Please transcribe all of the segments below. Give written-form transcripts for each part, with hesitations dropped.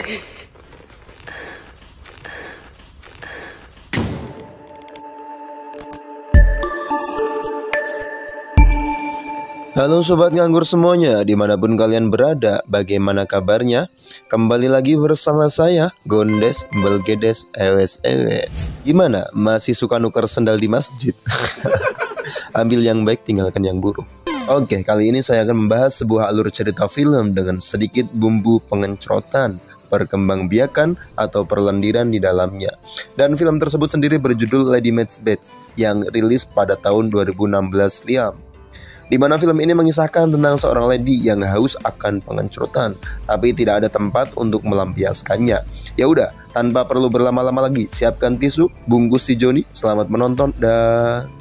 Halo Sobat Nganggur semuanya, dimanapun kalian berada, bagaimana kabarnya? Kembali lagi bersama saya, Gondes Belgedes Ewes. Gimana, masih suka nuker sendal di masjid? Ambil yang baik, tinggalkan yang buruk. Oke, kali ini saya akan membahas sebuah alur cerita film dengan sedikit bumbu pengencrotan, perkembangbiakan atau perlendiran di dalamnya. Dan film tersebut sendiri berjudul Lady Macbeth yang rilis pada tahun 2016 silam. Di mana film ini mengisahkan tentang seorang lady yang haus akan pengencrotan, tapi tidak ada tempat untuk melampiaskannya. Ya udah, tanpa perlu berlama-lama lagi, siapkan tisu, bungkus si Joni, selamat menonton dan...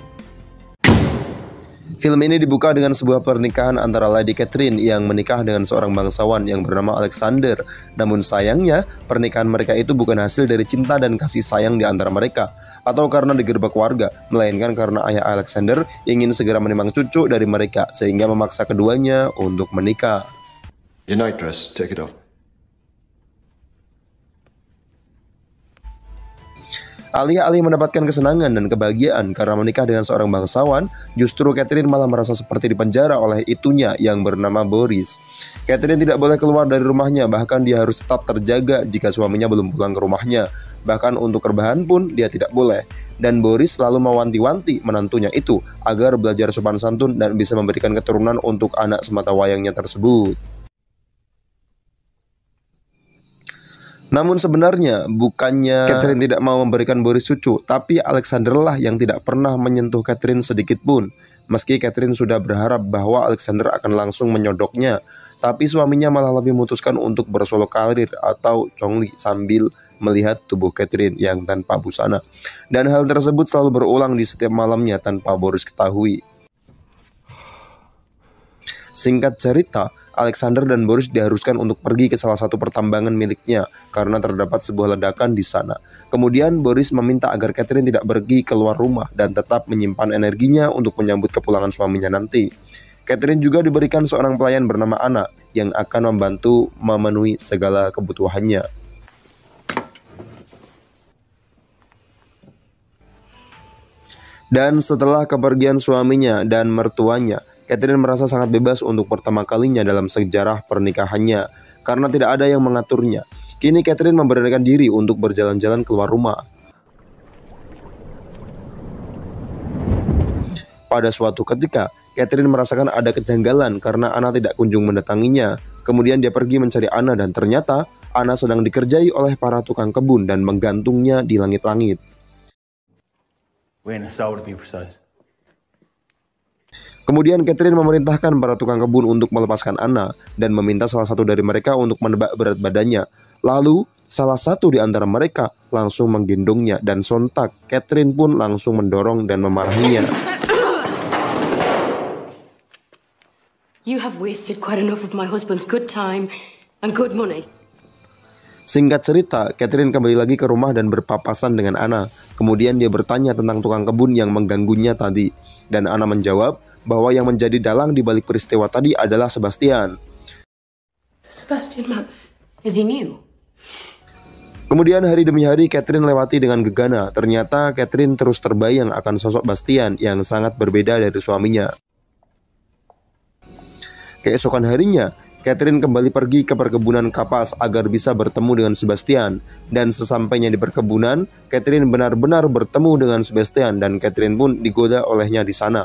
Film ini dibuka dengan sebuah pernikahan antara Lady Catherine yang menikah dengan seorang bangsawan yang bernama Alexander. Namun sayangnya, pernikahan mereka itu bukan hasil dari cinta dan kasih sayang di antara mereka, atau karena digerbek warga, melainkan karena ayah Alexander ingin segera menimang cucu dari mereka, sehingga memaksa keduanya untuk menikah. Your night dress, take it off. Alih-alih mendapatkan kesenangan dan kebahagiaan karena menikah dengan seorang bangsawan, justru Catherine malah merasa seperti dipenjara oleh itunya yang bernama Boris. Catherine tidak boleh keluar dari rumahnya, bahkan dia harus tetap terjaga jika suaminya belum pulang ke rumahnya. Bahkan untuk rebahan pun dia tidak boleh. Dan Boris selalu mewanti-wanti menantunya itu agar belajar sopan santun dan bisa memberikan keturunan untuk anak sematawayangnya tersebut. Namun sebenarnya bukannya Catherine tidak mau memberikan Boris cucu, tapi Alexander lah yang tidak pernah menyentuh Catherine sedikit pun. Meski Catherine sudah berharap bahwa Alexander akan langsung menyodoknya, tapi suaminya malah lebih memutuskan untuk bersolo karir atau congli sambil melihat tubuh Catherine yang tanpa busana. Dan hal tersebut selalu berulang di setiap malamnya tanpa Boris ketahui. Singkat cerita, Alexander dan Boris diharuskan untuk pergi ke salah satu pertambangan miliknya karena terdapat sebuah ledakan di sana. Kemudian Boris meminta agar Catherine tidak pergi keluar rumah dan tetap menyimpan energinya untuk menyambut kepulangan suaminya nanti. Catherine juga diberikan seorang pelayan bernama Anna yang akan membantu memenuhi segala kebutuhannya. Dan setelah kepergian suaminya dan mertuanya, Catherine merasa sangat bebas untuk pertama kalinya dalam sejarah pernikahannya karena tidak ada yang mengaturnya. Kini Catherine memberanikan diri untuk berjalan-jalan keluar rumah. Pada suatu ketika, Catherine merasakan ada kejanggalan karena Anna tidak kunjung mendatanginya. Kemudian dia pergi mencari Anna dan ternyata Anna sedang dikerjai oleh para tukang kebun dan menggantungnya di langit-langit. Kemudian Catherine memerintahkan para tukang kebun untuk melepaskan Anna dan meminta salah satu dari mereka untuk menebak berat badannya. Lalu salah satu di antara mereka langsung menggendongnya dan sontak Catherine pun langsung mendorong dan memarahinya. You have wasted quite enough of my husband's good time and good money. Singkat cerita, Catherine kembali lagi ke rumah dan berpapasan dengan Anna. Kemudian dia bertanya tentang tukang kebun yang mengganggunya tadi. Dan Anna menjawab bahwa yang menjadi dalang di balik peristiwa tadi adalah Sebastian. Sebastian, Ma'am, is he new? Kemudian hari demi hari Catherine lewati dengan gegana. Ternyata Catherine terus terbayang akan sosok Bastian yang sangat berbeda dari suaminya. Keesokan harinya, Catherine kembali pergi ke perkebunan kapas agar bisa bertemu dengan Sebastian. Dan sesampainya di perkebunan, Catherine benar-benar bertemu dengan Sebastian dan Catherine pun digoda olehnya di sana.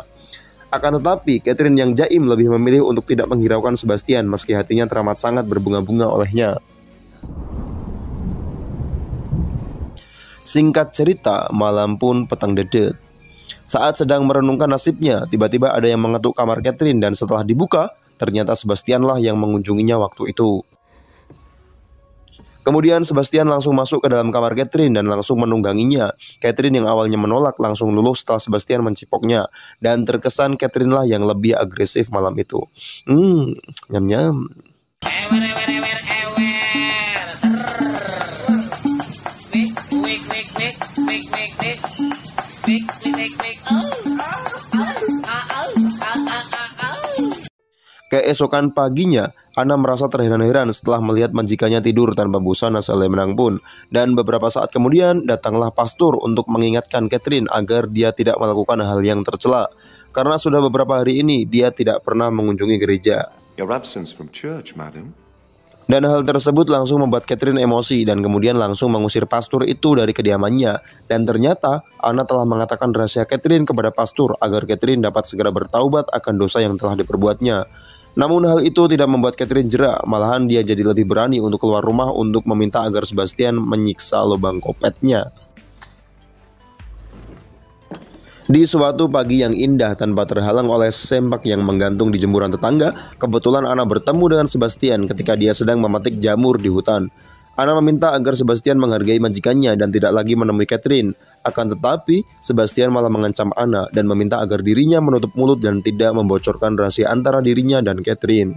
Akan tetapi, Catherine yang jaim lebih memilih untuk tidak menghiraukan Sebastian meski hatinya teramat sangat berbunga-bunga olehnya. Singkat cerita, malam pun petang dedet. Saat sedang merenungkan nasibnya, tiba-tiba ada yang mengetuk kamar Catherine dan setelah dibuka, ternyata Sebastian lah yang mengunjunginya waktu itu. Kemudian Sebastian langsung masuk ke dalam kamar Catherine dan langsung menungganginya. Catherine yang awalnya menolak langsung luluh setelah Sebastian mencipoknya. Dan terkesan Catherine lah yang lebih agresif malam itu. Nyam-nyam. Keesokan paginya, Anna merasa terheran-heran setelah melihat majikannya tidur tanpa busana selai menang pun. Dan beberapa saat kemudian datanglah pastor untuk mengingatkan Catherine agar dia tidak melakukan hal yang tercela. Karena sudah beberapa hari ini dia tidak pernah mengunjungi gereja. Your absence from church, madam. Dan hal tersebut langsung membuat Catherine emosi dan kemudian langsung mengusir pastor itu dari kediamannya. Dan ternyata Anna telah mengatakan rahasia Catherine kepada pastor agar Catherine dapat segera bertaubat akan dosa yang telah diperbuatnya. Namun hal itu tidak membuat Catherine jera, malahan dia jadi lebih berani untuk keluar rumah untuk meminta agar Sebastian menyiksa lubang kopetnya. Di suatu pagi yang indah tanpa terhalang oleh sempak yang menggantung di jemuran tetangga, kebetulan Anna bertemu dengan Sebastian ketika dia sedang memetik jamur di hutan. Anna meminta agar Sebastian menghargai majikannya dan tidak lagi menemui Catherine. Akan tetapi, Sebastian malah mengancam Anna dan meminta agar dirinya menutup mulut dan tidak membocorkan rahasia antara dirinya dan Catherine.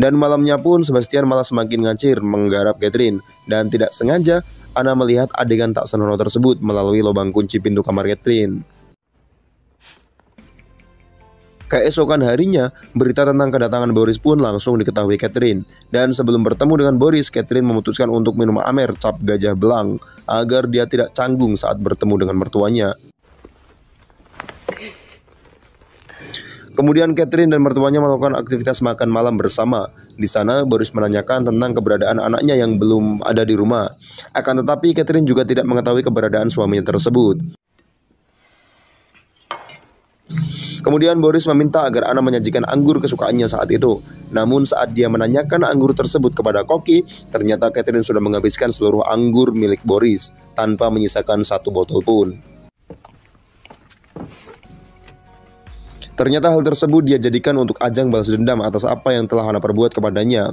Dan malamnya pun Sebastian malah semakin ngacir menggarap Catherine. Dan tidak sengaja, Anna melihat adegan tak senonoh tersebut melalui lubang kunci pintu kamar Catherine. Keesokan harinya, berita tentang kedatangan Boris pun langsung diketahui Catherine. Dan sebelum bertemu dengan Boris, Catherine memutuskan untuk minum amer cap gajah belang agar dia tidak canggung saat bertemu dengan mertuanya. Kemudian Catherine dan mertuanya melakukan aktivitas makan malam bersama. Di sana, Boris menanyakan tentang keberadaan anaknya yang belum ada di rumah. Akan tetapi, Catherine juga tidak mengetahui keberadaan suaminya tersebut. Kemudian Boris meminta agar Anna menyajikan anggur kesukaannya saat itu. Namun saat dia menanyakan anggur tersebut kepada koki, ternyata Catherine sudah menghabiskan seluruh anggur milik Boris tanpa menyisakan satu botol pun. Ternyata hal tersebut dia jadikan untuk ajang balas dendam atas apa yang telah Anna perbuat kepadanya.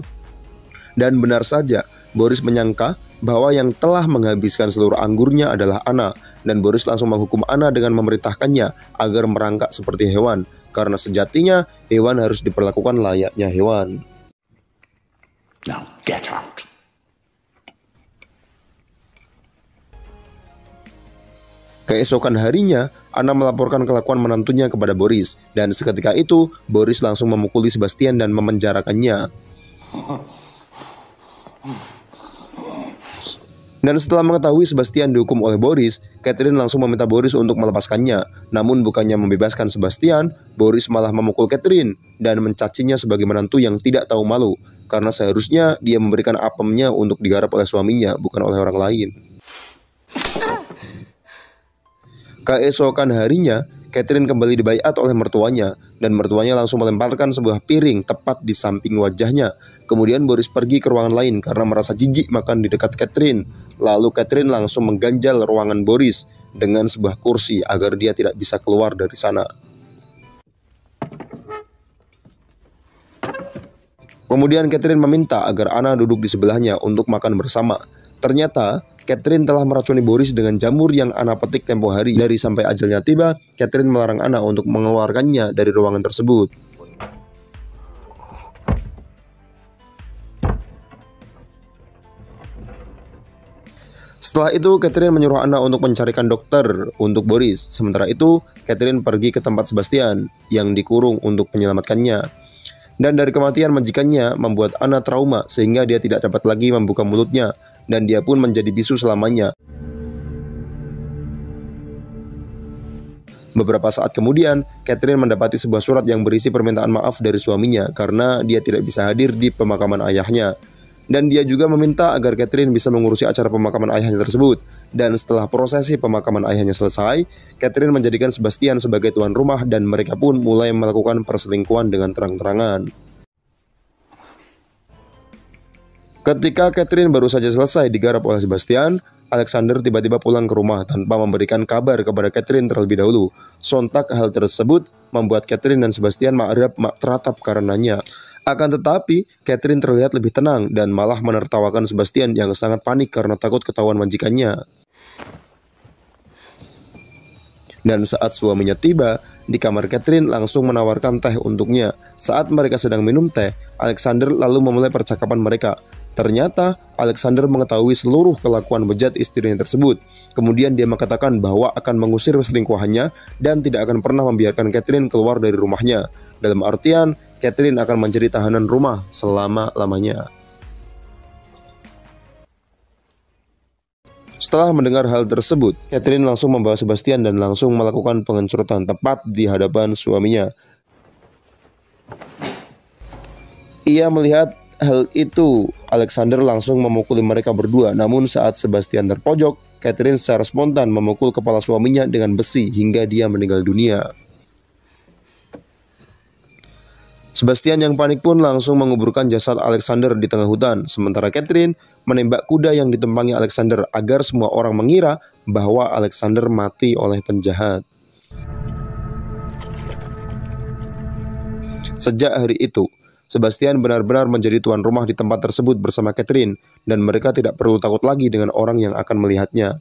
Dan benar saja, Boris menyangka bahwa yang telah menghabiskan seluruh anggurnya adalah Anna. Dan Boris langsung menghukum Anna dengan memerintahkannya agar merangkak seperti hewan. Karena sejatinya hewan harus diperlakukan layaknya hewan. Now get out. Keesokan harinya, Anna melaporkan kelakuan menantunya kepada Boris. Dan seketika itu, Boris langsung memukuli Sebastian dan memenjarakannya. Dan setelah mengetahui Sebastian dihukum oleh Boris, Catherine langsung meminta Boris untuk melepaskannya. Namun bukannya membebaskan Sebastian, Boris malah memukul Catherine dan mencacinya sebagai menantu yang tidak tahu malu. Karena seharusnya dia memberikan apemnya untuk digarap oleh suaminya, bukan oleh orang lain. Keesokan harinya, Catherine kembali dibaiat oleh mertuanya. Dan mertuanya langsung melemparkan sebuah piring tepat di samping wajahnya. Kemudian Boris pergi ke ruangan lain karena merasa jijik makan di dekat Catherine. Lalu Catherine langsung mengganjal ruangan Boris dengan sebuah kursi agar dia tidak bisa keluar dari sana. Kemudian Catherine meminta agar Anna duduk di sebelahnya untuk makan bersama. Ternyata Catherine telah meracuni Boris dengan jamur yang Anna petik tempo hari. Dari sampai ajalnya tiba, Catherine melarang Anna untuk mengeluarkannya dari ruangan tersebut. Setelah itu, Catherine menyuruh Anna untuk mencarikan dokter untuk Boris. Sementara itu, Catherine pergi ke tempat Sebastian yang dikurung untuk menyelamatkannya. Dan dari kematian majikannya membuat Anna trauma sehingga dia tidak dapat lagi membuka mulutnya. Dan dia pun menjadi bisu selamanya. Beberapa saat kemudian, Catherine mendapati sebuah surat yang berisi permintaan maaf dari suaminya karena dia tidak bisa hadir di pemakaman ayahnya. Dan dia juga meminta agar Catherine bisa mengurusi acara pemakaman ayahnya tersebut. Dan setelah prosesi pemakaman ayahnya selesai, Catherine menjadikan Sebastian sebagai tuan rumah dan mereka pun mulai melakukan perselingkuhan dengan terang-terangan. Ketika Catherine baru saja selesai digarap oleh Sebastian, Alexander tiba-tiba pulang ke rumah tanpa memberikan kabar kepada Catherine terlebih dahulu. Sontak hal tersebut membuat Catherine dan Sebastian mak teratap karenanya. Akan tetapi, Catherine terlihat lebih tenang dan malah menertawakan Sebastian yang sangat panik karena takut ketahuan majikannya. Dan saat suaminya tiba, di kamar Catherine langsung menawarkan teh untuknya. Saat mereka sedang minum teh, Alexander lalu memulai percakapan mereka. Ternyata Alexander mengetahui seluruh kelakuan bejat istrinya tersebut. Kemudian dia mengatakan bahwa akan mengusir selingkuhannya dan tidak akan pernah membiarkan Catherine keluar dari rumahnya. Dalam artian, Catherine akan menjadi tahanan rumah selama-lamanya. Setelah mendengar hal tersebut, Catherine langsung membawa Sebastian dan langsung melakukan pengecurutan tepat di hadapan suaminya. Ia melihat hal itu, Alexander langsung memukuli mereka berdua. Namun saat Sebastian terpojok, Catherine secara spontan memukul kepala suaminya dengan besi hingga dia meninggal dunia. Sebastian yang panik pun langsung menguburkan jasad Alexander di tengah hutan, sementara Catherine menembak kuda yang ditumpangi Alexander agar semua orang mengira bahwa Alexander mati oleh penjahat. Sejak hari itu, Sebastian benar-benar menjadi tuan rumah di tempat tersebut bersama Catherine, dan mereka tidak perlu takut lagi dengan orang yang akan melihatnya.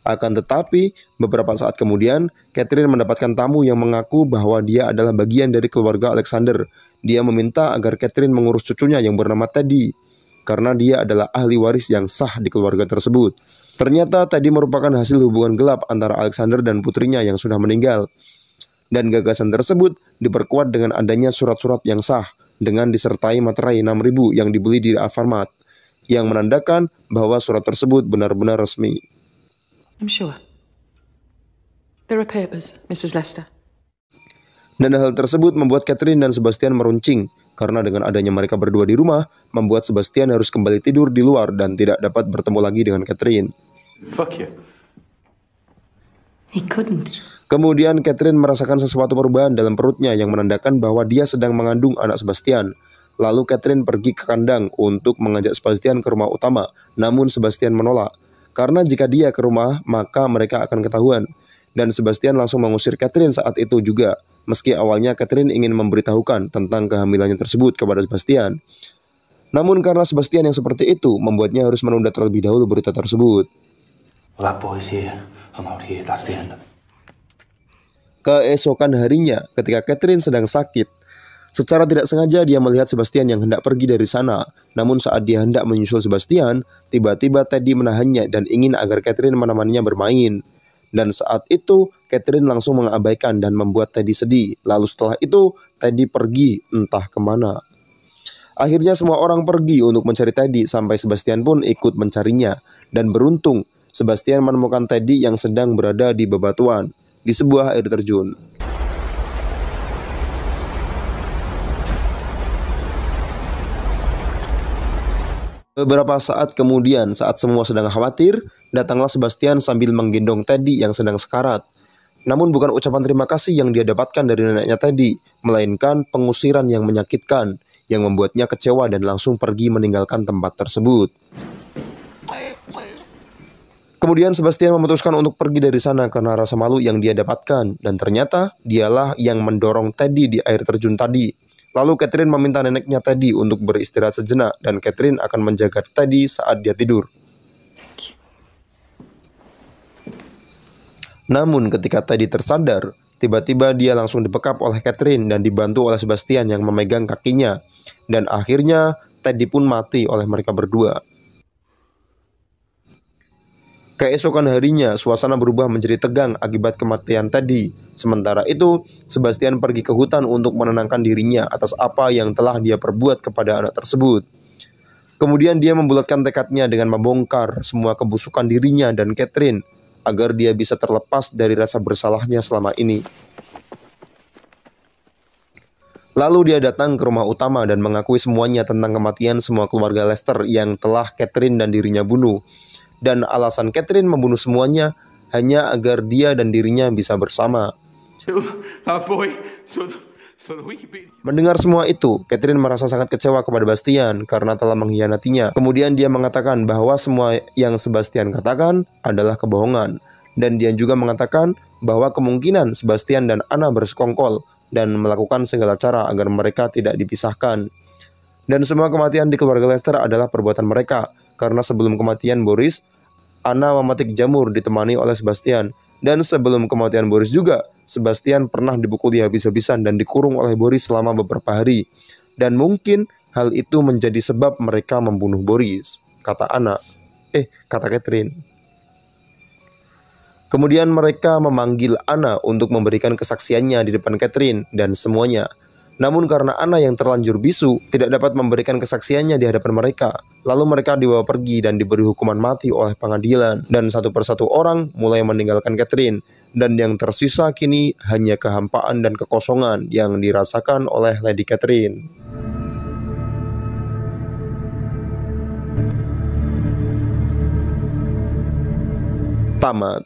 Akan tetapi, beberapa saat kemudian, Catherine mendapatkan tamu yang mengaku bahwa dia adalah bagian dari keluarga Alexander. Dia meminta agar Catherine mengurus cucunya yang bernama Teddy, karena dia adalah ahli waris yang sah di keluarga tersebut. Ternyata Teddy merupakan hasil hubungan gelap antara Alexander dan putrinya yang sudah meninggal. Dan gagasan tersebut diperkuat dengan adanya surat-surat yang sah, dengan disertai materai 6.000 yang dibeli di Alfamart, yang menandakan bahwa surat tersebut benar-benar resmi. I'm sure. There are papers, Mrs. Lester. Dan hal tersebut membuat Catherine dan Sebastian meruncing, karena dengan adanya mereka berdua di rumah, membuat Sebastian harus kembali tidur di luar dan tidak dapat bertemu lagi dengan Catherine. Fuck you. He couldn't. Kemudian Catherine merasakan sesuatu perubahan dalam perutnya yang menandakan bahwa dia sedang mengandung anak Sebastian. Lalu Catherine pergi ke kandang untuk mengajak Sebastian ke rumah utama, namun Sebastian menolak. Karena jika dia ke rumah, maka mereka akan ketahuan. Dan Sebastian langsung mengusir Catherine saat itu juga. Meski awalnya Catherine ingin memberitahukan tentang kehamilannya tersebut kepada Sebastian. Namun karena Sebastian yang seperti itu, membuatnya harus menunda terlebih dahulu berita tersebut. Well, that boy's here. I'm out here. That's the end of it. Keesokan harinya, ketika Catherine sedang sakit, secara tidak sengaja dia melihat Sebastian yang hendak pergi dari sana. Namun saat dia hendak menyusul Sebastian, tiba-tiba Teddy menahannya dan ingin agar Catherine menemaninya bermain. Dan saat itu, Catherine langsung mengabaikan dan membuat Teddy sedih. Lalu setelah itu, Teddy pergi entah kemana. Akhirnya semua orang pergi untuk mencari Teddy, sampai Sebastian pun ikut mencarinya. Dan beruntung, Sebastian menemukan Teddy yang sedang berada di bebatuan, di sebuah air terjun. Beberapa saat kemudian, saat semua sedang khawatir, datanglah Sebastian sambil menggendong Teddy yang sedang sekarat. Namun bukan ucapan terima kasih yang dia dapatkan dari neneknya Teddy, melainkan pengusiran yang menyakitkan, yang membuatnya kecewa dan langsung pergi meninggalkan tempat tersebut. Kemudian Sebastian memutuskan untuk pergi dari sana karena rasa malu yang dia dapatkan, dan ternyata dialah yang mendorong Teddy di air terjun tadi. Lalu Catherine meminta neneknya Teddy untuk beristirahat sejenak, dan Catherine akan menjaga Teddy saat dia tidur. Namun ketika Teddy tersadar, tiba-tiba dia langsung dibekap oleh Catherine dan dibantu oleh Sebastian yang memegang kakinya. Dan akhirnya Teddy pun mati oleh mereka berdua. Keesokan harinya, suasana berubah menjadi tegang akibat kematian Teddy. Sementara itu, Sebastian pergi ke hutan untuk menenangkan dirinya atas apa yang telah dia perbuat kepada anak tersebut. Kemudian dia membulatkan tekadnya dengan membongkar semua kebusukan dirinya dan Catherine, agar dia bisa terlepas dari rasa bersalahnya selama ini. Lalu dia datang ke rumah utama dan mengakui semuanya tentang kematian semua keluarga Lester yang telah Catherine dan dirinya bunuh. Dan alasan Catherine membunuh semuanya hanya agar dia dan dirinya bisa bersama. Mendengar semua itu, Catherine merasa sangat kecewa kepada Sebastian karena telah mengkhianatinya. Kemudian dia mengatakan bahwa semua yang Sebastian katakan adalah kebohongan. Dan dia juga mengatakan bahwa kemungkinan Sebastian dan Anna bersekongkol dan melakukan segala cara agar mereka tidak dipisahkan. Dan semua kematian di keluarga Lester adalah perbuatan mereka, karena sebelum kematian Boris, Anna memetik jamur ditemani oleh Sebastian. Dan sebelum kematian Boris juga, Sebastian pernah dipukuli habis-habisan dan dikurung oleh Boris selama beberapa hari. Dan mungkin hal itu menjadi sebab mereka membunuh Boris, kata Catherine. Kemudian mereka memanggil Anna untuk memberikan kesaksiannya di depan Catherine dan semuanya. Namun karena Anna yang terlanjur bisu tidak dapat memberikan kesaksiannya di hadapan mereka, lalu mereka dibawa pergi dan diberi hukuman mati oleh pengadilan, dan satu persatu orang mulai meninggalkan Catherine, dan yang tersisa kini hanya kehampaan dan kekosongan yang dirasakan oleh Lady Catherine. Tamat.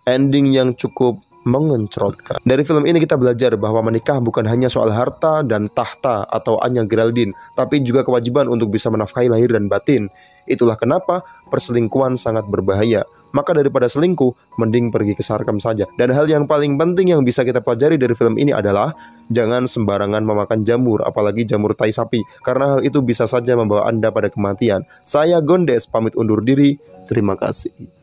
Ending yang cukup mengencrotkan. Dari film ini kita belajar bahwa menikah bukan hanya soal harta dan tahta atau Anya Geraldine, tapi juga kewajiban untuk bisa menafkahi lahir dan batin. Itulah kenapa perselingkuhan sangat berbahaya. Maka daripada selingkuh, mending pergi ke sarkam saja. Dan hal yang paling penting yang bisa kita pelajari dari film ini adalah jangan sembarangan memakan jamur, apalagi jamur tai sapi, karena hal itu bisa saja membawa Anda pada kematian. Saya Gondes, pamit undur diri. Terima kasih.